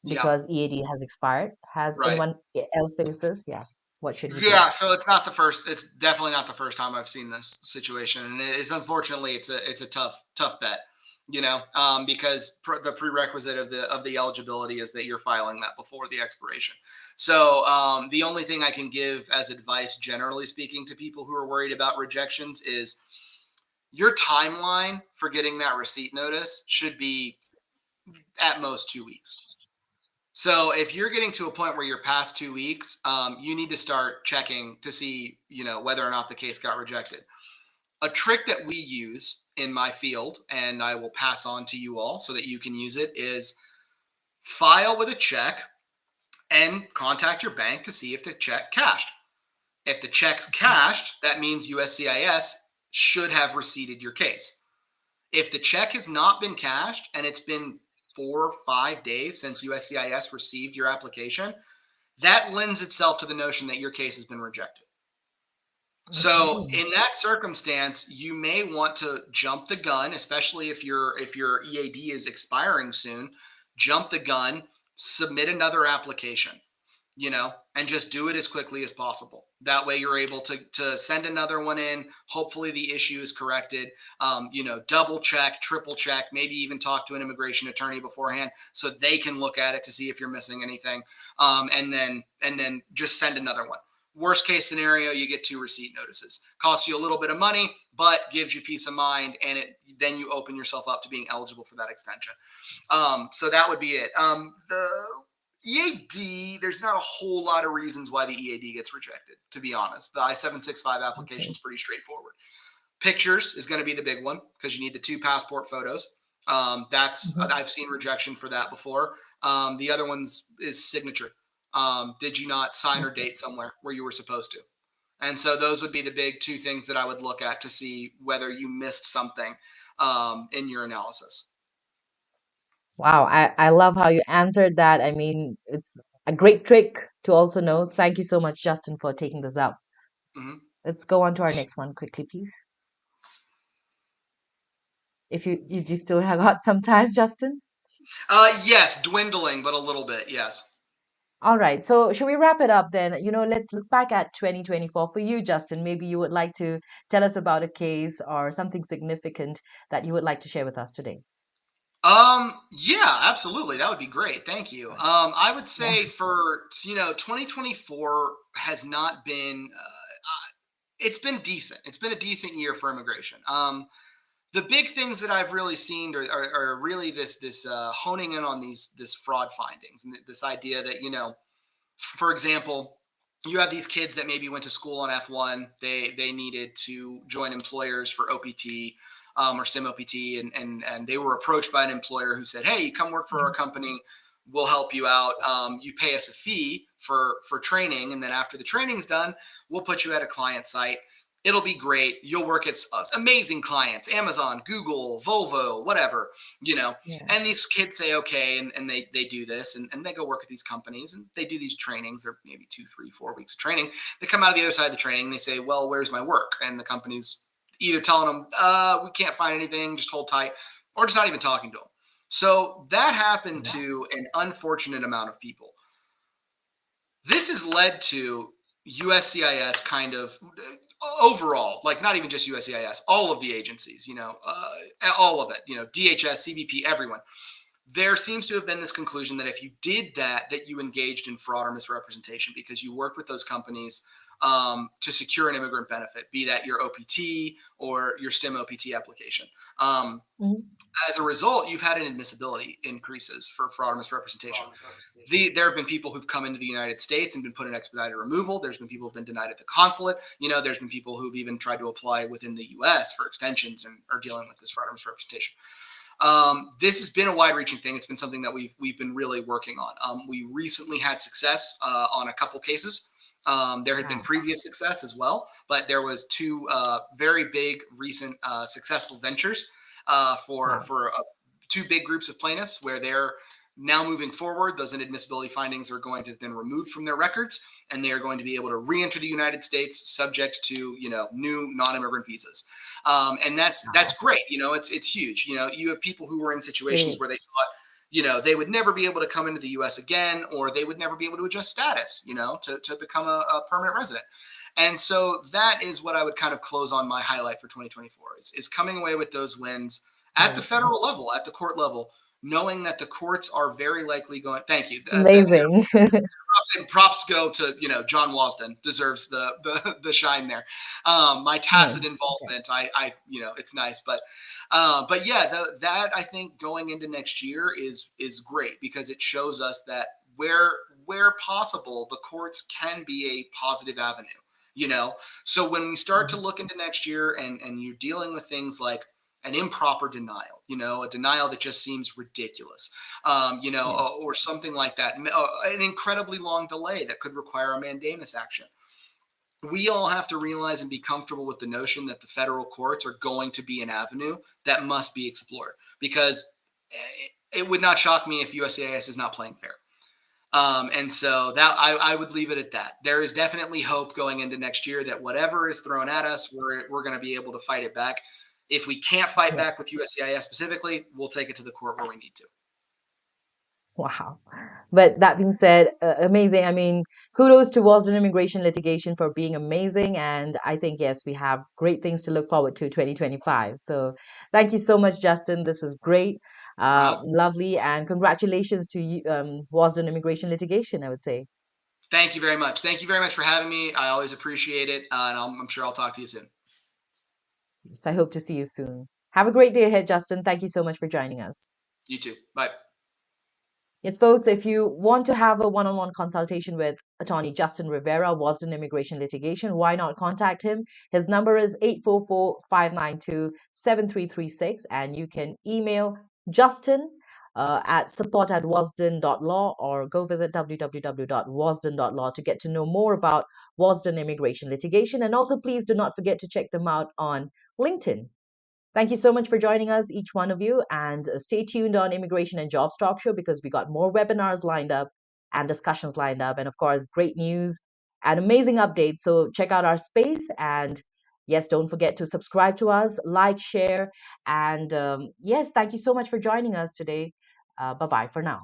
yeah. because EAD has expired. Has Right. anyone else faced this? Yeah. What should we do? Yeah, so it's not the first. It's definitely not the first time I've seen this situation, and it's unfortunately it's a tough bet, because the prerequisite of the eligibility is that you're filing that before the expiration. So the only thing I can give as advice, generally speaking, to people who are worried about rejections is your timeline for getting that receipt notice should be at most 2 weeks. So if you're getting to a point where you're past 2 weeks, you need to start checking to see, whether or not the case got rejected. A trick that we use in my field, and I will pass on to you all so that you can use it, is file with a check and contact your bank to see if the check cashed. If the check's cashed, that means USCIS should have receipted your case. If the check has not been cashed and it's been 4 or 5 days since USCIS received your application, that lends itself to the notion that your case has been rejected. So Okay. in that circumstance, you may want to jump the gun, especially if your EAD is expiring soon. Jump the gun, submit another application, and just do it as quickly as possible. That way you're able to send another one in. Hopefully the issue is corrected. Double check, triple check, maybe even talk to an immigration attorney beforehand so they can look at it to see if you're missing anything. And then just send another one. Worst case scenario, you get 2 receipt notices. Costs you a little bit of money, but gives you peace of mind, and then you open yourself up to being eligible for that extension. So that would be it. The EAD, there's not a whole lot of reasons why the EAD gets rejected, to be honest. The I-765 application Okay. is pretty straightforward. Pictures is going to be the big one because you need the 2 passport photos. Mhm. I've seen rejection for that before. The other ones is signature. Did you not sign or Okay. date somewhere where you were supposed to? And so those would be the big 2 things that I would look at to see whether you missed something in your analysis. Wow. I love how you answered that. I mean, it's a great trick to also know. Thank you so much, Justin, for taking this up. Mhm. Let's go on to our next one quickly, please. If you still have got some time, Justin. Yes, dwindling, but a little bit. Yes. All right. So, should we wrap it up then? Let's look back at 2024 for you, Justin. Maybe you would like to tell us about a case or something significant that you would like to share with us today. Yeah, absolutely. That would be great. Thank you. I would Yeah. say for 2024 has not been. It's been decent. It's been a decent year for immigration. The big things that I've really seen are really this honing in on this fraud findings and this idea that for example, you have these kids that maybe went to school on F1. They needed to join employers for OPT or STEM OPT, and they were approached by an employer who said, "Hey, come work for our Mhm. company. we'll help you out. You pay us a fee for training, and then after the training's done, we'll put you at a client site. It'll be great. You'll work at amazing clients, Amazon, Google, Volvo, whatever, you know. Yeah. And these kids say, okay, and they do this, and they go work at these companies, and they do these trainings. They're maybe 2, 3, 4 weeks of training. They come out of the other side of the training, and they say, well, where's my work? And the company's either telling them, we can't find anything, just hold tight, or just not even talking to them. So that happened Wow. to an unfortunate amount of people. This has led to USCIS kind of overall, like not even just USCIS, all of the agencies, all of it, DHS, CBP, everyone. There seems to have been this conclusion that if you did that you engaged in fraud or misrepresentation because you worked with those companies to secure an immigrant benefit, be that your OPT or your STEM OPT application. Mhm. As a result, you've had an admissibility increases for fraud or misrepresentation. There have been people who've come into the United States and been put in expedited removal. There's been people who've been denied at the consulate. There's been people who've even tried to apply within the U.S. for extensions and are dealing with this fraud or misrepresentation. This has been a wide-reaching thing. It's been something that we've been really working on. We recently had success on a couple cases. There had been Wow. previous success as well, but there was two very big recent successful ventures for Wow. two big groups of plaintiffs where they're now moving forward. Those inadmissibility findings are going to have been removed from their records, and they are going to be able to re-enter the United States subject to new non-immigrant visas. And that's Wow. great. It's huge. You have people who were in It situations where they is. thought they would never be able to come into the U.S. again, or they would never be able to adjust status, to become a permanent resident. And so that is what I would kind of close on my highlight for 2024 is coming away with those wins It's at the amazing. federal level, at the court level, knowing that the courts are very likely going. Thank you. Amazing. And props go to John Wasden deserves the shine there. My tacit Hmm. Okay. involvement, it's nice, but yeah, that I think going into next year is great because it shows us that where possible, the courts can be a positive avenue. So when we start to Mhm. look into next year and you're dealing with things like an improper denial, a denial that just seems ridiculous, Yes. or something like that, an incredibly long delay that could require a mandamus action. We all have to realize and be comfortable with the notion that the federal courts are going to be an avenue that must be explored because it would not shock me if USCIS is not playing fair. And so that I would leave it at that. There is definitely hope going into next year that whatever is thrown at us, we're going to be able to fight it back. If we can't fight Yeah. back with USCIS specifically, we'll take it to the court where we need to. Wow. But that being said, amazing. I mean, kudos to Boston immigration litigation for being amazing. And I think, yes, we have great things to look forward to 2025. So thank you so much, Justin. This was great, Uh-huh. lovely. And congratulations to you, Boston immigration litigation, I would say. Thank you very much. Thank you very much for having me. I always appreciate it. And I'm sure I'll talk to you soon. Yes, I hope to see you soon. Have a great day ahead, Justin. Thank you so much for joining us. You too. Bye. Yes, folks, if you want to have a one-on-one consultation with attorney Justin Rivera, Wasden Immigration Litigation, why not contact him? His number is 844-592-7336, and you can email Justin at support@wasden.law or go visit www.wasden.law to get to know more about Wasden Immigration Litigation. And also, please do not forget to check them out on LinkedIn. Thank you so much for joining us, each one of you, and stay tuned on Immigration and Jobs Talk Show because we got more webinars lined up and discussions lined up, and of course, great news and amazing updates. So check out our space, and yes, don't forget to subscribe to us, like, share, and yes, thank you so much for joining us today. Bye bye for now.